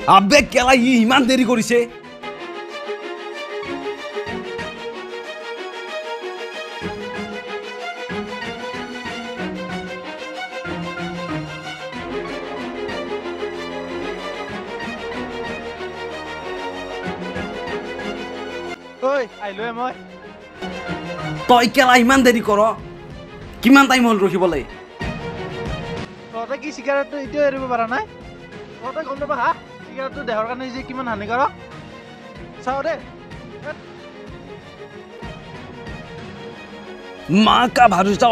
আবে কেলা ইমান দেৰি কৰিছে ঐ আহিলোৱে মই তই কেলা ইমান দেৰি কৰ কিমান টাইম হ'ল ৰখিবলৈ তহঁতে কি চিগাৰেটটো এতিয়াও এৰিব পৰা নাই তহঁতে গম নাপা হা চিগাৰেটটো দেহৰ কাৰণে যে কিমান হানিকাৰক চাওঁ দে माँ का भरोसा